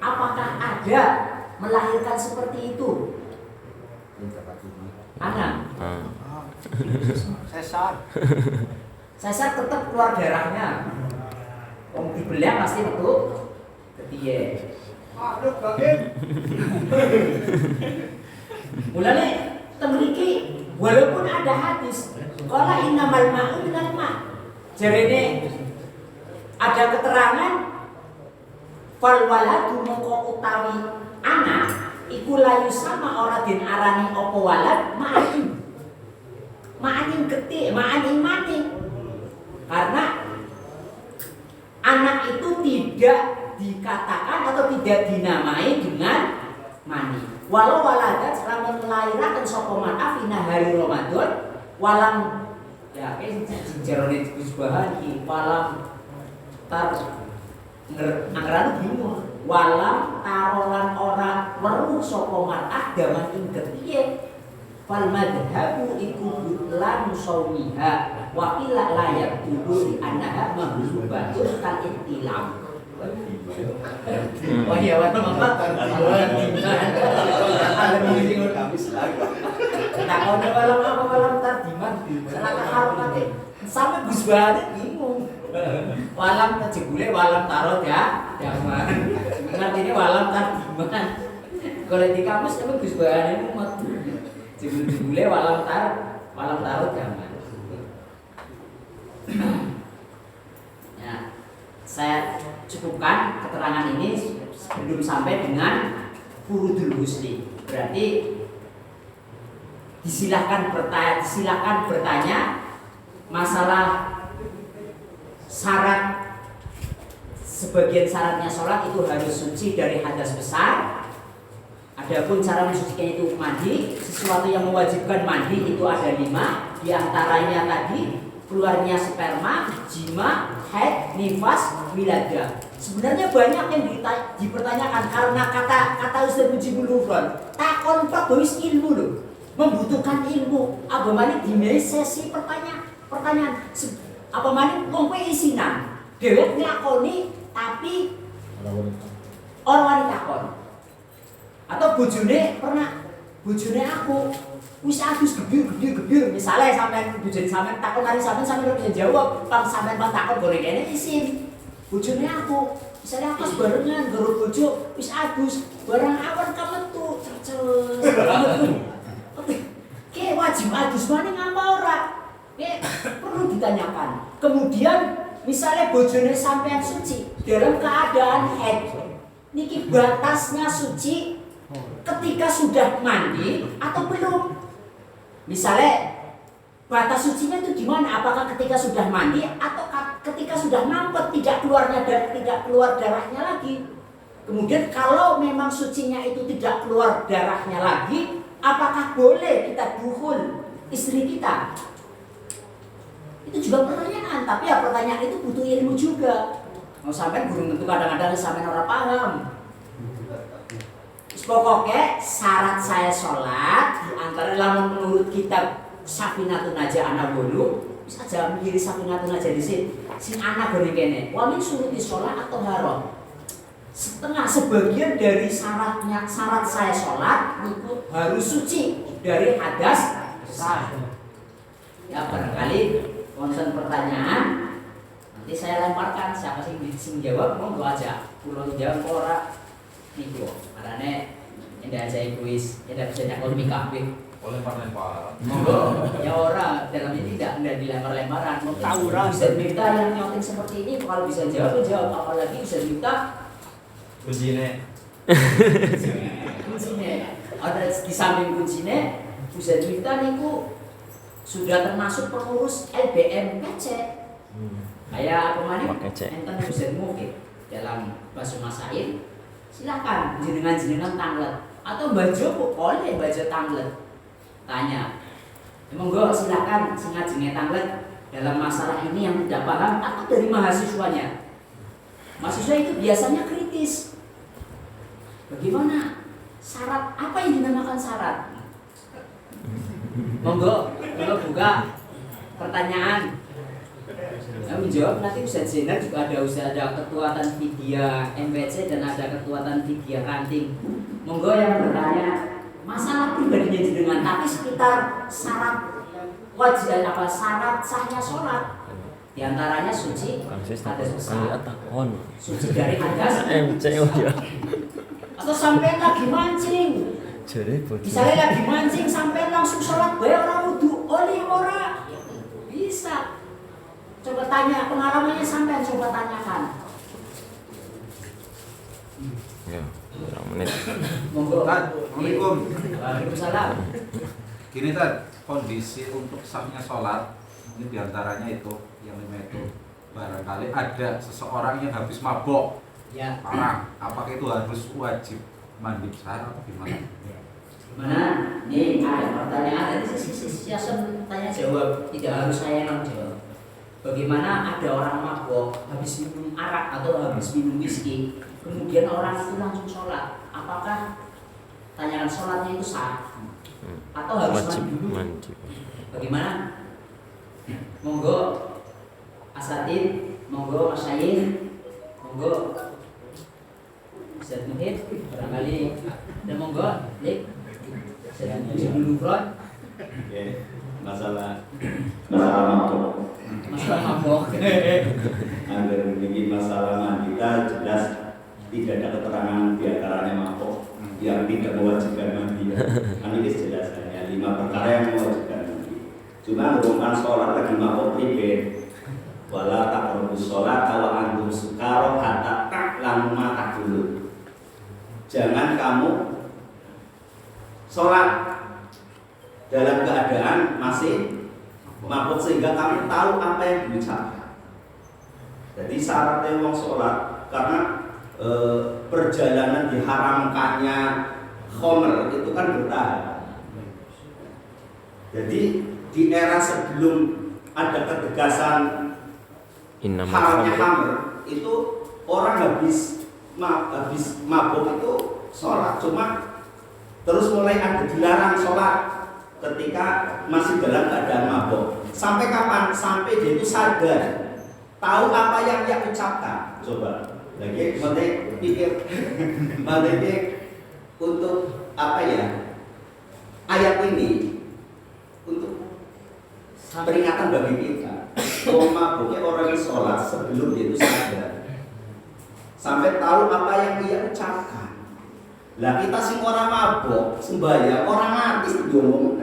apakah ada melahirkan seperti itu? Anak. Sesar tetap keluar darahnya. Om dibelah pasti betul. Ketiye. Mulane temriki walaupun ada hadis qala innamal ma'u minal ma'. Jarene ada keterangan fal waladu moko utawi anak iku layu sama ora den arani apa walad ma'in. Ma'in gede, ma'in mati. Karena anak itu tidak dikatakan atau tidak dinamai dengan mani. Walau waladat lamun lairaken sapa mata fina hari Ramadan walam ya jerone disbahan iki walam tar anggaran bingung walam tarolan ora weruh sapa mata daman ing getiye fal madhabu iku butlan saumiha wa qila la yaqulu annaha mahzubatun kal ittilam. Wah ya wah Muhammad. Ada mungkin habis lagi. Nah, kalau malam tardiman salah harokat sampai Gus Bahan bingung. Walam jebule walam tarot ya. Jangan. Ingat ini walam tardiman. Kalau di kamus tapi Gus Bahan itu mumet. Jebule walam tarot jangan. Ya, saya cukupkan keterangan ini sebelum sampai dengan furudul husli. Berarti silakan bertanya masalah syarat. Sebagian syaratnya sholat itu harus suci dari hadas besar. Adapun cara mensucikan itu mandi. Sesuatu yang mewajibkan mandi itu ada 5. Di antaranya tadi keluarnya sperma, jima, haid, nifas, wiladah. Sebenarnya banyak yang dipertanyakan karena kata Ustaz Mujibul Ghufran takon prabois ilmu loh, membutuhkan ilmu. Apa maning dimai sesi pertanyaan apa maning wong kowe isinan dhewek nglakoni tapi orang wanita takon atau bojone aku wis agus gebir misalnya sampean bojone sampean takon kali sampean bisa jawab pang sampean pas takon goreng kene isin bojone aku misalnya aku barengan garo bojo wis agus barang awan kametu cerces ke wajib agus maning apa ora perlu ditanyakan. Kemudian misalnya bojone sampean suci dalam keadaan haid niki batasnya suci ketika sudah mandi atau belum? Misalnya batas sucinya itu di mana? Apakah ketika sudah mandi atau ketika sudah mampet tidak keluar darahnya lagi? Kemudian kalau memang sucinya itu tidak keluar darahnya lagi, apakah boleh kita dukhul istri kita? Itu juga pertanyaan, tapi ya pertanyaan itu butuh ilmu juga. Mau sampai guru tentu kadang-kadang sampai orang paham. Pokoknya syarat saya sholat di antara lamun menurut kitab Safinatun Najah ana wolu bisa aja mikir Safinatun Najah di sini. Sing anak goreng kene. Wa min suruti sholat atau haram. Setengah sebagian dari syarat saya sholat itu harus suci dari hadas besar. Ya barangkali konsen pertanyaan nanti saya lemparkan siapa sing jawab monggo aja. Pulau jawab ora niku. Karena indah aja kuis, indah bisa nyakol mikabeh. Lempar-lemparan. Monggo. Ya ora, dalam ini tidak dilempar-lemparan. Mau tahu ora bisa minta yang nyautin seperti ini kalau bisa jawab apalagi bisa minta kuncinya. Ada di samping kuncinya bisa minta niku sudah termasuk pengurus LBMPC. Kayak apa mana? Enten bisa mungkin dalam bahasa masail. Silakan jenengan tanglet atau baca boleh baca tanglet. Tanya, monggo silakan sengaja tanglet dalam masalah ini yang tidak paham atau dari mahasiswanya. Mahasiswa itu biasanya kritis. Bagaimana? Syarat apa yang dinamakan syarat? Monggo buka pertanyaan. Nah, menjawab nanti Ustaz Zainal juga ada kekuatan vidya MPC dan ada kekuatan vidya ranting. Monggo yang bertanya masalah pribadinya jenengan, tapi sekitar syarat wajib apa syarat sahnya sholat. Di antaranya suci hadas besar, suci dari hadas, atau sampai lagi mancing. Misalnya lagi mancing sampai langsung sholat, bayar orang wudu, oleh orang bisa. Coba tanya pengalamannya sampai coba tanyakan. Ya, berapa menit? Monggo. Assalamualaikum. Waalaikumsalam. Gini Tad, kondisi untuk sahnya sholat ini diantaranya itu yang lima itu barangkali ada seseorang yang habis mabok Ya. parah, apakah itu harus wajib mandi besar atau gimana? Gimana? Nih ada pertanyaan tadi sisi tanya jawab, tidak harus saya yang jawab. Bagaimana ada orang mabok habis minum arak atau habis minum whisky, kemudian orang itu langsung sholat, apakah tanyakan sholatnya itu sah atau harus Wajib, mandi dulu? wajib. Bagaimana? Monggo Asatid, monggo Mas Syahin, monggo Ustaz Muhid, barangkali dan monggo Dik Ustaz dulu Front. Oke, masalah mabuk. Masalah mabok. Agar memiliki masalah mandi kita jelas tidak ada keterangan di antaranya mabuk yang tidak mewajibkan mandi. Kan ini jelas hanya 5 perkara yang mewajibkan mandi. Cuma merupakan sholat lagi mabuk pribadi. Wala taqrabus sholat kalau antum sukaro hatta ta'lamu ma taqulun. Jangan kamu sholat dalam keadaan masih mabuk sehingga kamu tahu apa yang diucapkan. Jadi syaratnya wong sholat karena perjalanan diharamkannya khomer itu kan bertahap. Jadi di era sebelum ada ketegasan haramnya khamr itu orang habis mabuk itu sholat, cuma terus mulai ada dilarang sholat ketika masih dalam keadaan mabuk. Sampai kapan? Sampai dia itu sadar, tahu apa yang dia ucapkan. Coba lagi nanti pikir, nanti untuk apa ya ayat ini untuk peringatan bagi kita. Orang mabuknya orang yang sholat sebelum dia itu sadar, sampai tahu apa yang dia ucapkan. Lah kita sing orang mabuk sembahyang orang artis diomong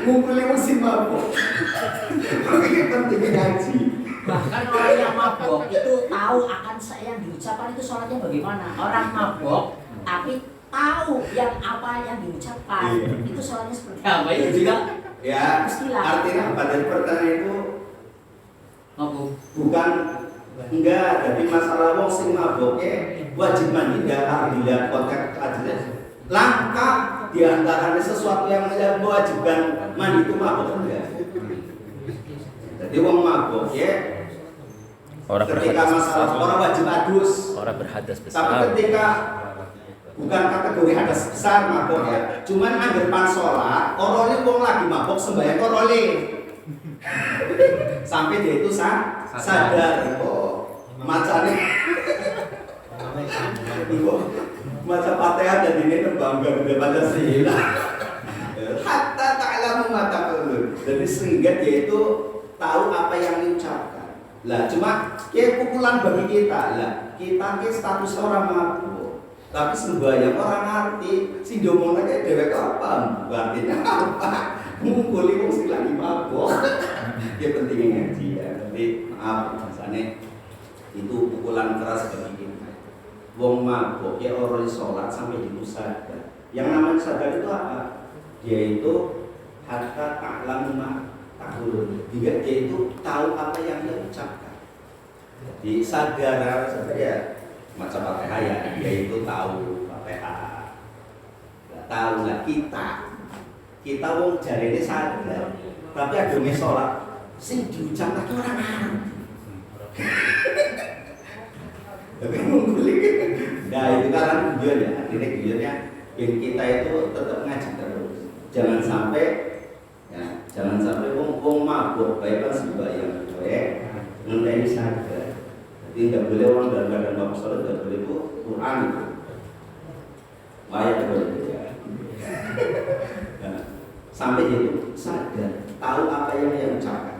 ngumpulin musim mabuk. Makanya penting ngaji. Bahkan orang yang mabok itu tahu akan yang diucapkan itu sholatnya bagaimana. Orang mabok tapi tahu yang apa yang diucapkan itu sholatnya seperti apa itu juga. Ya, artinya apa dari pertanyaan itu mabuk bukan enggak, jadi masalah wong sing maboknya wajib mandi enggak dilihat konteks aja. Langkah di antaranya sesuatu yang mewajibkan mandi itu mabok enggak. Jadi wong mabok ya ketika masalah orang wajib adus, orang berhadas besar. tapi ketika bukan kategori hadas besar mabok ya, cuman anggapan sholat orole wong lagi mabok sembahyang orole sampai dia itu sadar oh macane maca Fatihah dan ini terbangga udah Pancasila hatta ta'lamu ma taqulun. Jadi sehingga dia itu tahu apa yang diucapkan. Lah cuma kayak pukulan bagi kita lah, kita ke status orang mabuk tapi sembahyang orang ngerti si domong kayak dewek apa artinya apa ngumpuli wong sing lagi mabuk. Ya pentingnya ngaji ya. Jadi maaf misalnya itu pukulan keras bagi kita. Wong mabuk ya orang sholat sampai itu sadar. Yang namanya sadar itu apa? Dia itu hatta ta'lamu ma taqulun. Dia itu tahu apa yang dia ucapkan. Jadi sadar ya macam Fatihah ya, dia itu tahu Fatihah. Enggak tahu lah kita wong jari ini sadar. Tapi adone sholat sing diucapkan orang Arab. Tapi ngumpulin. Nah itu kan guyon ya, artinya guyonnya yang kita itu tetap ngaji terus. Jangan sampai wong mabuk baik pas sembahyang sore ngenteni sadar. Jadi tidak boleh orang dalam keadaan mabuk sholat, tidak boleh itu Quran itu. Wayang boleh ya. Nah, sampai itu sadar, tahu apa yang dia ucapkan.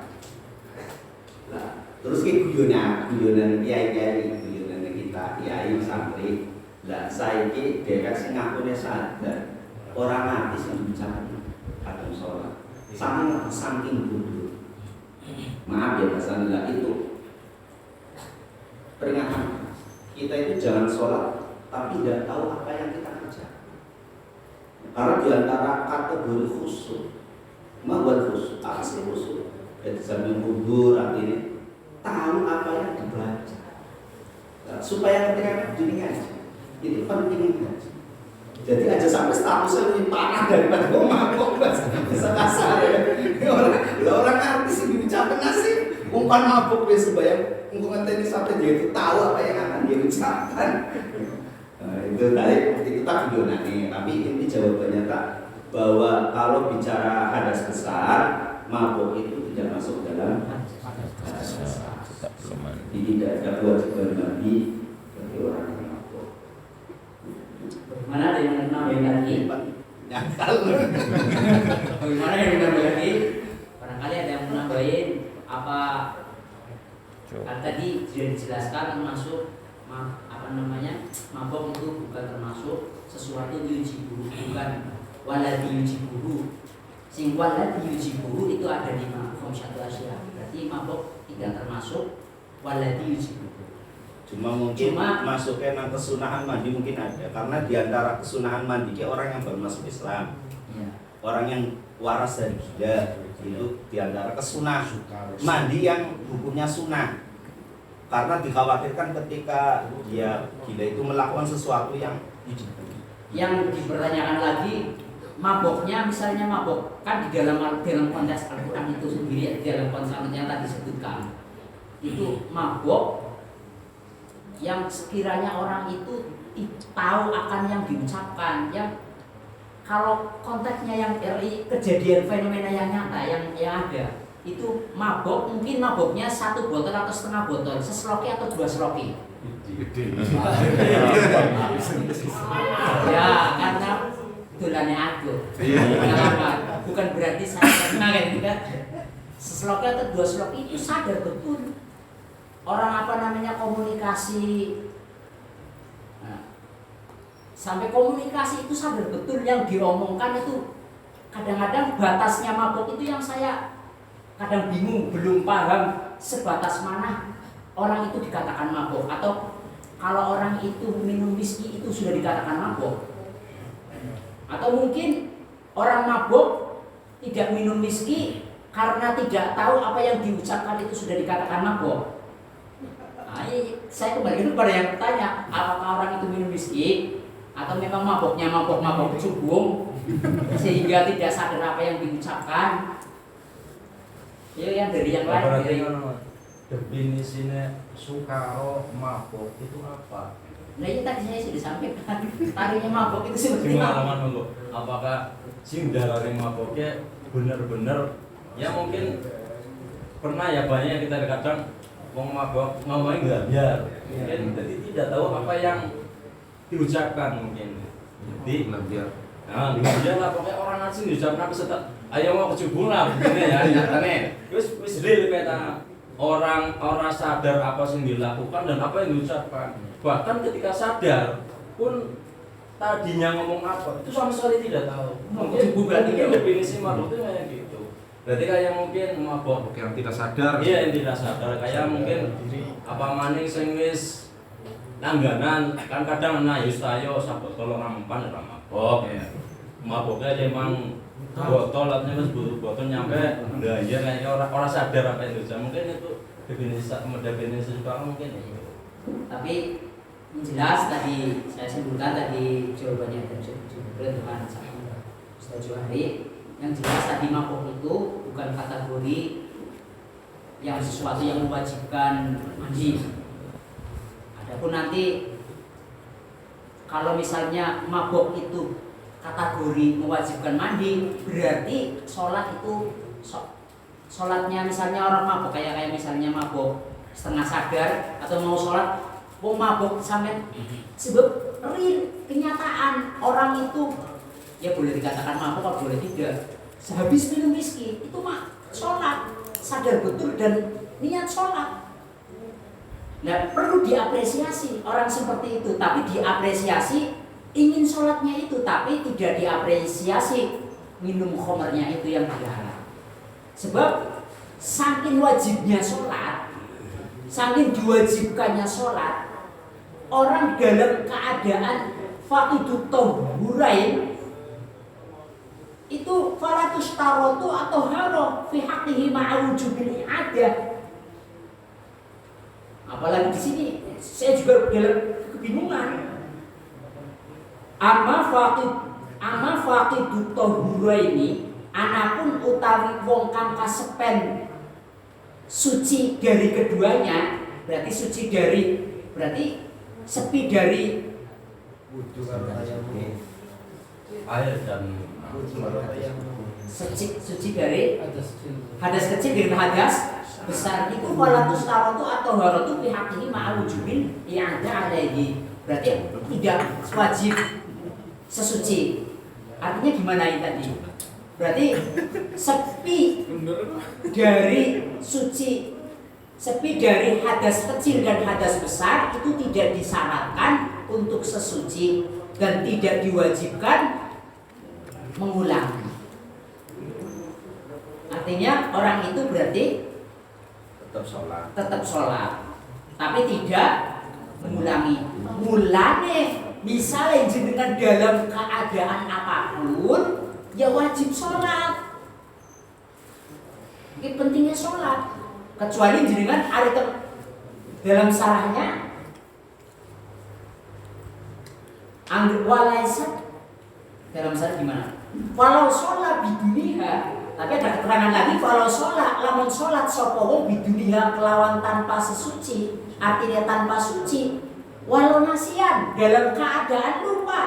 Nah, terus guyonan kiai-kiai, guyonan kita, kiai santri. Lah saiki dhewek sing ngakune sadar ora ngerti sing ucapkan kadang sholat. Saking bodoh. Maaf ya Mas Anila, itu peringatan. Kita itu jangan sholat tapi tidak tahu apa yang kita kerjakan. Karena diantara kategori khusyuk, mahwal khusyuk, asli khusyuk, jadi sambil kubur artinya tahu apa yang dibaca. Nah, supaya ketika dunia itu penting aja. Jadi aja sampai statusnya lebih parah daripada gue mabok, bisa kasar ya. Orang artis yang diucapkan nasi, umpan mabok dia sebayang, ngomong ini sampai dia itu tahu apa yang akan dia ucapkan. Nah, itu tadi itu tak video nih, tapi ini jawabannya tak bahwa kalau bicara hadas besar, mabok itu tidak masuk dalam hadas besar. Jadi tidak ada kewajiban mandi bagi orang yang mabok. Mana ada yang menambah lagi? Nyakal. Bagaimana yang menambah lagi? Barangkali ada yang menambahin apa? Kan tadi sudah dijelaskan termasuk mabok itu bukan termasuk sesuatu yujibuhu, bukan waladi yujibuhu. Sing waladi yujibuhu itu ada di satu Asia. Berarti mabok tidak termasuk waladi yujibuhu. Cuma mungkin masuknya nang kesunahan mandi mungkin ada, karena diantara kesunahan mandi orang yang baru masuk Islam, orang yang waras dari gila itu diantara kesunah mandi yang hukumnya sunnah, karena dikhawatirkan ketika dia gila itu melakukan sesuatu yang dipertanyakan lagi maboknya, misalnya mabok kan di dalam konteks Al-Quran itu sendiri, di dalam konteks yang tadi disebutkan itu mabok yang sekiranya orang itu tahu akan yang diucapkan, yang kalau konteksnya yang dari kejadian fenomena yang nyata yang ada itu mabok, mungkin maboknya 1 botol atau setengah botol, sesloki atau 2 sloki. Ya karena dolannya aku pengalaman, bukan berarti saya pernah kan tidak. Sesloki atau 2 sloki itu sadar betul. Orang komunikasi, nah, sampai komunikasi itu sadar betul yang diomongkan itu. Kadang-kadang batasnya mabok itu yang saya kadang bingung, belum paham sebatas mana orang itu dikatakan mabok, atau kalau orang itu minum whisky itu sudah dikatakan mabok, atau mungkin orang mabok tidak minum whisky karena tidak tahu apa yang diucapkan itu sudah dikatakan mabok. Nah, saya kembali kepada yang bertanya, apakah orang itu minum whisky atau memang mabok cubung sehingga tidak sadar apa yang diucapkan? Ya yang dari yang lain. Dari definisinya sukaro mabok itu apa? Nah ini tadi saya sudah sampaikan, tarinya mabok itu seperti pengalaman mabok. Apakah sing dari maboknya benar-benar ya mungkin pernah ya banyak yang kita kadang mau mabok ngomongnya nggak biar mungkin jadi tidak tahu apa yang diucapkan mungkin jadi nggak biar lah pokoknya orang asing diucapkan apa setelah ayo mau kecubung lah begini ya nyatanya wis real peta orang sadar apa yang dilakukan dan apa yang diucapkan, bahkan ketika sadar pun tadinya ngomong apa itu sama sekali tidak tahu. Mungkin definisi mabok itu kayak gitu. Berarti kayak mungkin mabok yang tidak sadar. Iya, yang tidak sadar. Kayak mungkin apa maning sing wis langganan kan kadang nah yustayo sabot tolong rampan ora mabok. Maboknya memang botol artinya wis botol nyampe belanja kayaknya orang sadar apa itu. Mungkin itu definisi sekarang mungkin itu. Tapi jelas tadi saya sebutkan tadi jawabannya dari dengan Ustaz Johari. Yang jelas tadi mabok itu bukan kategori yang sesuatu yang mewajibkan mandi. Adapun nanti kalau misalnya mabok itu kategori mewajibkan mandi, berarti sholat itu sholatnya misalnya orang mabuk kayak misalnya mabuk setengah sadar atau mau sholat mau mabuk sampai sebab real kenyataan orang itu ya boleh dikatakan mabuk atau boleh tidak sehabis minum whisky itu mah sholat sadar betul dan niat sholat. Nah perlu diapresiasi orang seperti itu, tapi diapresiasi ingin sholatnya itu, tapi tidak diapresiasi minum khamrnya itu yang dilarang. Sebab saking wajibnya sholat, saking diwajibkannya sholat, orang dalam keadaan faqidut tahurain itu falatus tarotu atau haro fi haqqihi ma'awujubil i'adah. Apalagi di sini saya juga dalam kebingungan. Ama faqidut tahuraini anapun utawi wong kang kasepen suci dari keduanya, berarti suci dari sepi dari air dan suci dari hadas kecil dengan hadas besar itu walatus tarotu atau harotu pihak ini ma'awujubin yang ada alaihi, berarti tidak wajib sesuci. Artinya gimana ini tadi? Berarti sepi dari suci, sepi dari hadas kecil dan hadas besar itu tidak disyaratkan untuk sesuci dan tidak diwajibkan mengulang. Artinya orang itu berarti tetap sholat, tapi tidak mengulangi. Mulane misalnya jenengan dalam keadaan apapun ya wajib sholat. Ini pentingnya sholat. Kecuali jenengan ada dalam sarahnya anggap walaisat dalam sarah gimana? Walau sholat biduniha, tapi ada keterangan lagi walau sholat, lamun sholat sopowong biduniha kelawan tanpa sesuci, artinya tanpa suci. Walau nasian dalam keadaan lupa,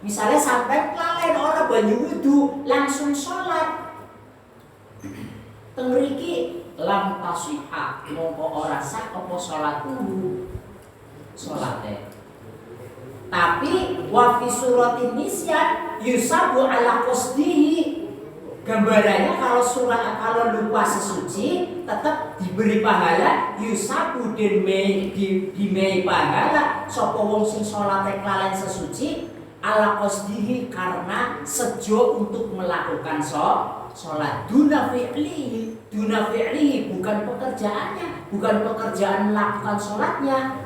misalnya sampai lalai orang banyu wudu langsung sholat, tengriki lam tasihah mongko ora sah apa sholat dulu sholatnya. Tapi wa fi suratin nisyan yusabu ala qasdihi, gambarannya kalau lupa sesuci tetap diberi pahala yusabu dimei pahala sapa wong sing salate kelalen sesuci ala qasdihi karena sejo untuk melakukan sholat duna fi'lihi bukan pekerjaannya, bukan pekerjaan melakukan sholatnya,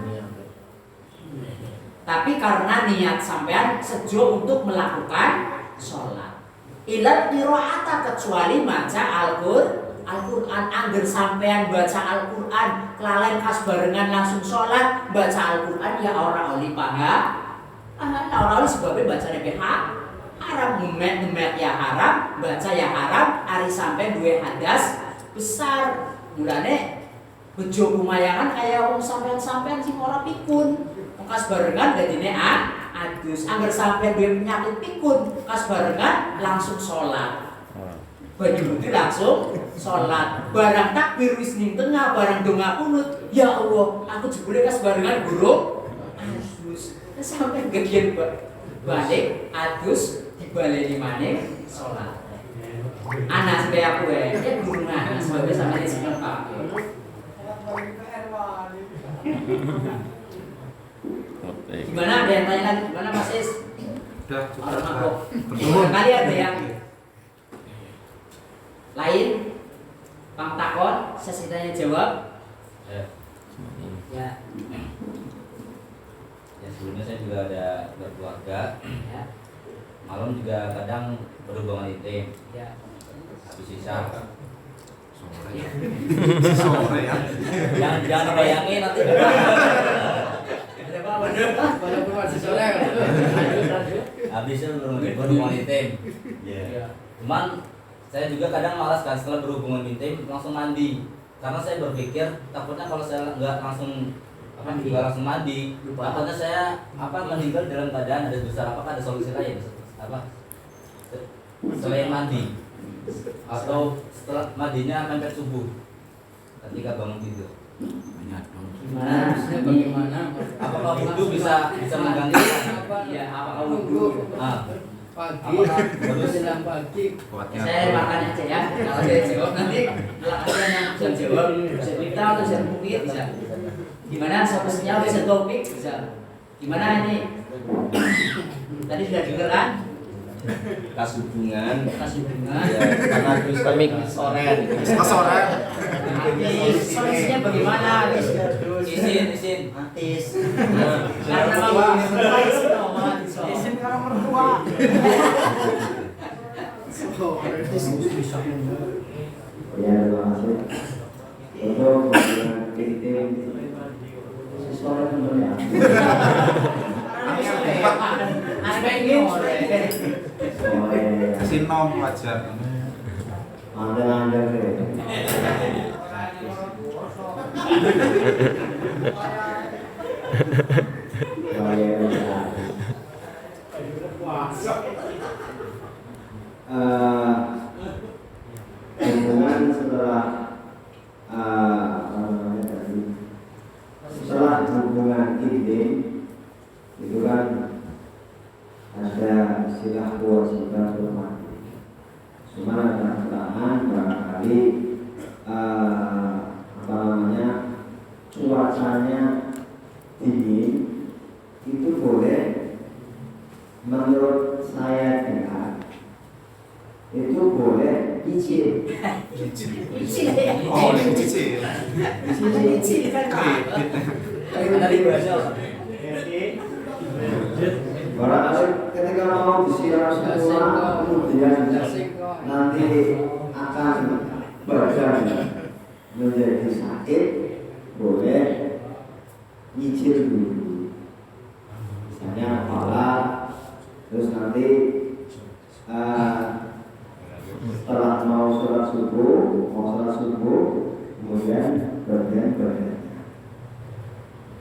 tapi karena niat sampean sejo untuk melakukan sholat. Ilat qiraata kecuali baca Al-Qur'an angger sampean baca Al-Qur'an kelalen kas barengan langsung sholat baca Al-Qur'an ya ora oli paha. Ora oli sebabnya baca haram, ngemek ya haram, baca ya haram, ari sampai duwe hadas besar. Mulane bejo kumayangan kaya wong sampean sing ora pikun. Kas barengan dadine adus. Angger sampai duwe penyakit pikun, kas barengan langsung sholat. Banyu putih langsung sholat. Barang takbir wis ning tengah, barang donga kunut, ya Allah, aku jebule kas barengan guru adus. Sampai gegian balik adus dibaleni maneh sholat. Anas be aku ya guru anas sampai sampe sing Pak. Gimana, ada yang tanya lagi? Gimana Mas Is? Udah cukup. Betul. Kali ada yang lain? Bang takon, sesi tanya jawab. Ya. Ya sebelumnya saya juga ada berkeluarga. Ya. Malam juga kadang berhubungan intim. Ya. Habis sisa. Sore ya. Jangan bayangin nanti. Walaupun masih sore. Habisnya berhubungan intim. Ya. Cuman saya juga kadang malas kan setelah berhubungan intim langsung mandi. Karena saya berpikir takutnya kalau saya nggak langsung mandi, takutnya saya meninggal dalam keadaan hadas besar. Apakah ada solusi lain? Selain mandi? Atau setelah mandinya mepet subuh ketika bangun tidur. Gimana? Harusnya bagaimana? Apakah itu bisa menggantikan? Ya, apakah wudhu? Pagi, menjelang pagi. Saya makan aja ya. Kalau saya jawab nanti kalian yang bisa jawab, bisa kita atau bisa mungkin bisa. Gimana solusinya? Bisa topik bisa. Gimana ini? Tadi sudah dengar kan? Hubungan. Ya, Karena terus kami sore. solusinya bagaimana? Isin. Atis. Karena mau isin Kalau mertua. Ya, terima kasih. Untuk tim siswa sebenarnya. Sinom wajar. Anda hubungan setelah hubungan intim itu kan ada istilah kewajiban bermandi. Cuma ada keterangan barangkali cuacanya dingin itu boleh, menurut saya dengar itu boleh izin. Oh, cicil. Izin kan dari bahasa. Barangkali ketika mau disiram semua kemudian nanti akan badan menjadi sakit, boleh nyicil dulu. Misalnya kepala, terus nanti setelah mau sholat subuh, kemudian badan.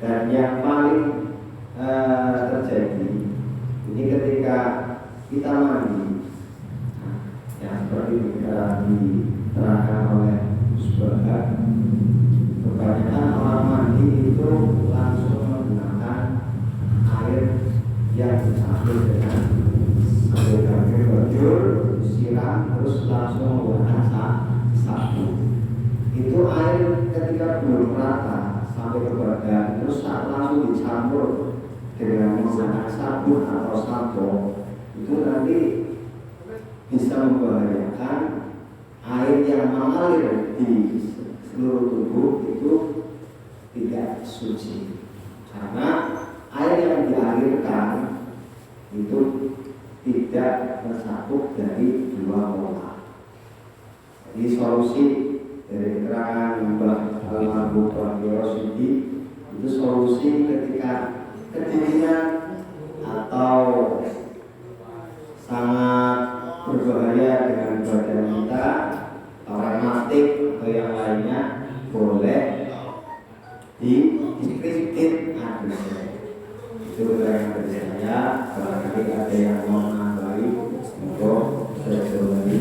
Dan yang paling terjadi ini ketika kita mandi, yang seperti diterangkan oleh Subhan, kebanyakan orang mandi itu langsung menggunakan air yang dicampur dengan sambil bajur, siram, terus langsung menggunakan sabun. Itu air ketika belum rata sampai ke badan, terus langsung dicampur dengan menggunakan sabun atau sampo, itu nanti bisa membahayakan air yang mengalir di seluruh tubuh itu tidak suci, karena air yang dialirkan itu tidak tercakup dari dua pola. Jadi solusi dari keterangan Mbah Almarhum Rosidi itu solusi ketika kedinginan atau sangat berbahaya dengan badan kita, rematik atau yang lainnya, boleh dikritik adusnya. Itu keterangan dari saya. Barangkali ada yang mau menambahi, monggo saya kembali.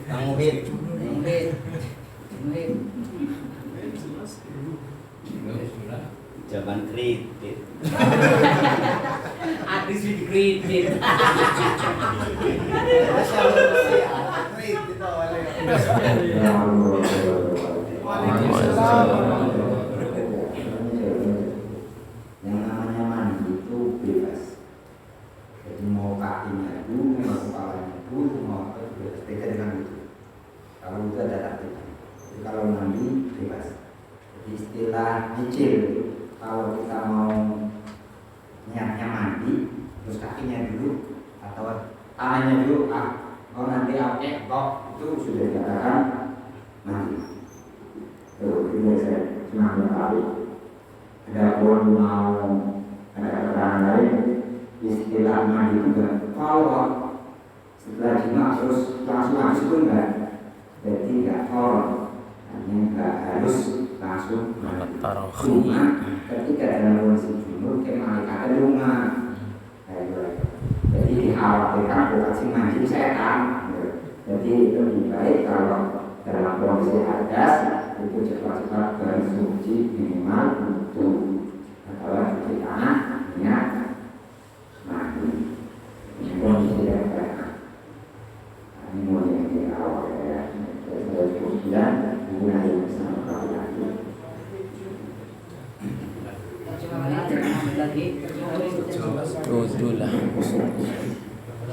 Kang Muhid. Zaman kritik. Artis di kredit. Yang namanya mandi itu bebas. Jadi mau kakinya dulu, mau kepalanya dulu, mau apa bebas. Beda dengan itu. Kalau itu ada taktiknya. Jadi kalau mandi bebas. Jadi istilah nyicil, kalau kita mau niatnya mandi, terus kakinya dulu atau tangannya dulu, kalau nanti kok itu sudah dikatakan mandi. Ini saya cuma mengetahui. Ada pun mau ada keterangan lain, istilah mandi juga. Kalau setelah jima terus langsung habis itu enggak, jadi enggak kalau hanya enggak harus langsung mandi. Cuma ketika dalam kondisi jima mungkin malaikat lunga. Jadi dikhawatirkan bukan si mandi setan. Jadi lebih baik kalau dalam kondisi hadas itu cepat-cepat bersuci minimal untuk kalau cuci tangan minyak mandi. Ini kondisi yang baik. Ini mau yang di awal ya. Kemudian mulai bersama lagi. Udulah.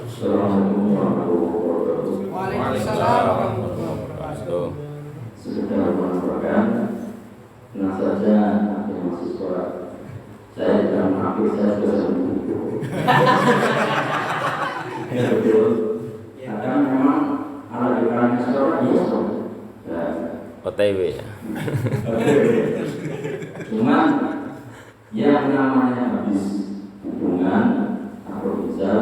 Assalamualaikum warahmatullahi wabarakatuh. Waalaikumsalam warahmatullahi wabarakatuh. Sekedar menambahkan, tenang saja yang masih sekolah. Saya tidak mengakui saya sudah sembuh. Ya betul. Karena memang alat dikandung sekolah ya OTW ya. Cuman yang namanya habis hubungan atau bisa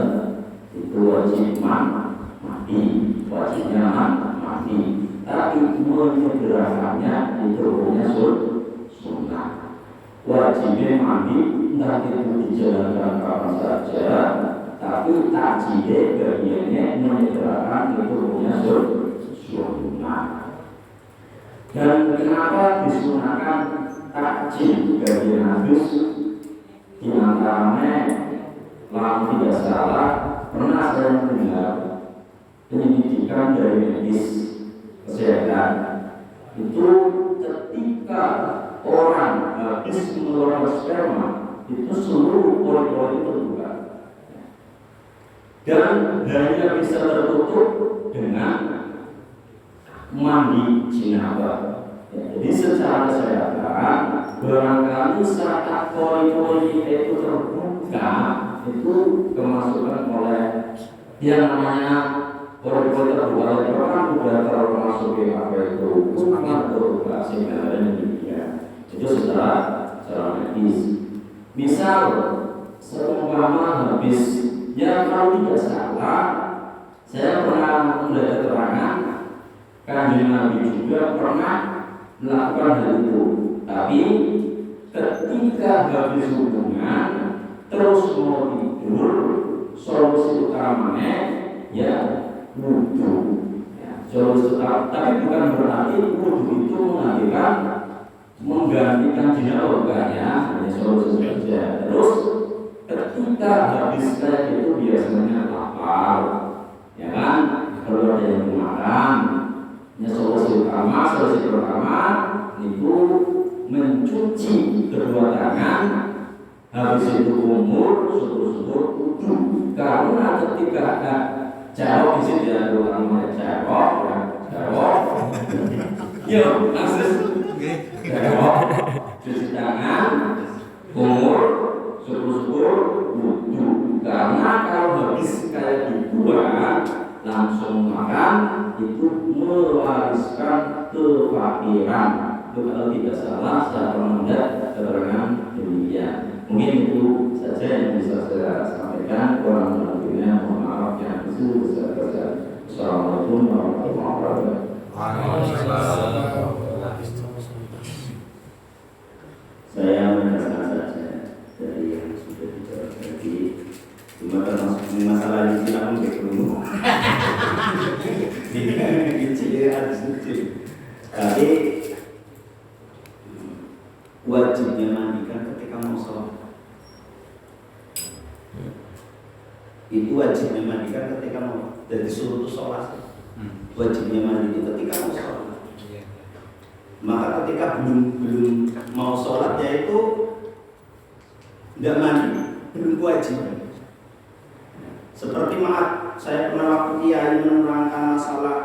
itu wajib mati, wajibnya mati. Tapi menyegerakannya itu punya sunnah. Wajibnya mati entah itu dijalankan kapan saja, tapi takjilnya bagiannya menyegerakan itu punya sunnah. Dan kenapa disunahkan takjil bagian habis? Di antaranya, kalau tidak salah, pernah saya mendengar pendidikan dari medis kesehatan itu ketika orang habis mengeluarkan sperma itu seluruh pori-pori terbuka dan hanya bisa tertutup dengan mandi jinabah. Jadi secara kesehatan barangkali saat pori-pori itu terbuka itu kemasukan oleh yang namanya pori-pori terbuka itu kan sudah termasuk apa itu atau sehingga itu secara medis. Misal seumpama habis ya kalau tidak salah saya pernah mendapat keterangan Kanjeng Nabi juga pernah melakukan hal itu, tapi ketika habis hubungan terus mau tidur, solusi utamanya ya wudhu. Solusi utama, tapi bukan berarti wudhu itu menggantikan jinabah ya, hanya solusi saja. Terus ketika habis kayak itu biasanya lapar, ya kan? Kalau ada yang makan. Solusi pertama itu mencuci kedua tangan, habis itu umur syukur wudhu. Karena ketika ada jawab di sini ada namanya jawab, yuk langsung jawab, cuci tangan, umur syukur wudhu. Karena kalau habis kayak dibuang langsung makan itu mewariskan kefakiran. Itu kalau tidak salah saya pernah melihat keterangan demikian. Mungkin itu saja yang bisa saya sampaikan. Kurang lebihnya mohon maaf yang besar. Assalamualaikum warahmatullahi wabarakatuh. Saya menjelaskan saja dari yang sudah dijawab tadi. Cuma termasuk masalah di sini aku nggak perlu. Ini harus lucu. Tapi wajibnya mandikan ketika mau sholat. Itu wajibnya mandikan ketika mau dari suruh sholat. Wajibnya mandi ketika mau sholat. Maka ketika belum mau sholat yaitu tidak mandi, belum wajib. Seperti maaf, saya pernah waktu kiai menerangkan masalah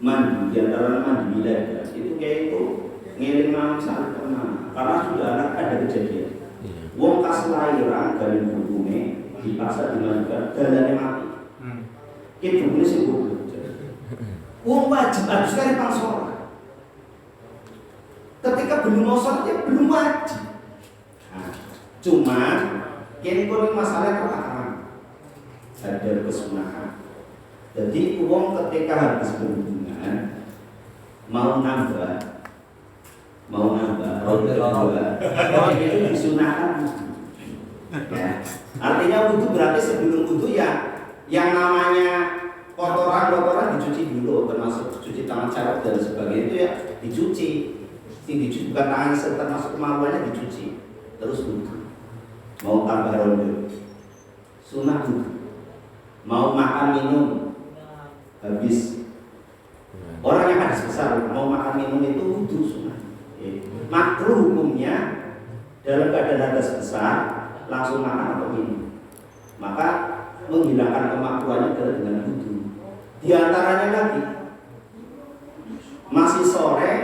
mandi, di antara mandi wilayah itu kayak itu ngirim misalnya karena sudah ada kejadian. Wong kas lahiran dari bukunya dipaksa dimandikan, jalannya mati. Itu bukunya sih goblok. Wong wajib harus sekali pang sholat. Ketika belum mau sholat ya belum wajib. Nah, cuma kini pun masalah terlarang. Ada kesunahan. Jadi uang ketika habis berhubungan mau nambah, itu disunahkan. Ya. Artinya wudhu berarti sebelum wudhu ya yang namanya kotoran dicuci dulu, termasuk cuci tangan carok dan sebagainya itu ya dicuci. Yang dicuci bukan tangan termasuk kemampuannya dicuci. Terus wudhu. Mau tambah ronde, sunah wudhu. Mau makan minum habis. Orang yang hadas besar mau makan minum itu wudhu sunah. Makruh hukumnya dalam keadaan hadas besar langsung makan atau minum. Maka menghilangkan kemakruhannya adalah dengan wudhu. Di antaranya lagi masih sore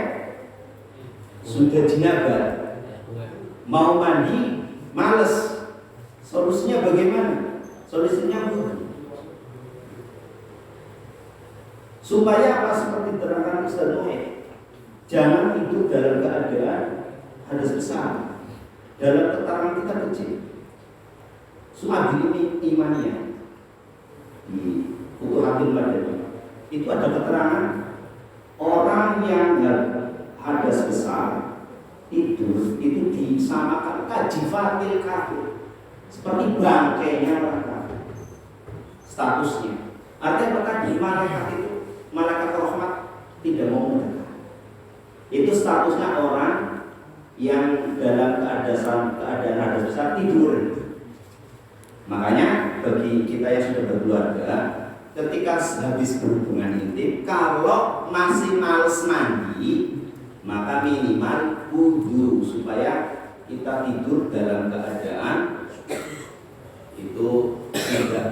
sudah jinabah, mau mandi males. Solusinya bagaimana? Solusinya wudhu. Supaya apa? Seperti diterangkan Ustaz Noe, jangan tidur dalam keadaan hadas besar. Dalam keterangan kita kecil Su'abil imaniyah di Utuh Hakim Madani itu ada keterangan orang yang hadas besar tidur itu disamakan kajifatil kafir, seperti bangkainya orang kafir statusnya. Artinya tadi malaikat itu, malaikat rahmat tidak mau mendekat. Itu statusnya orang yang dalam keadaan hadas besar tidur. Makanya bagi kita yang sudah berkeluarga, ketika habis berhubungan intim, kalau masih males mandi, maka minimal wudhu supaya kita tidur dalam keadaan itu tidak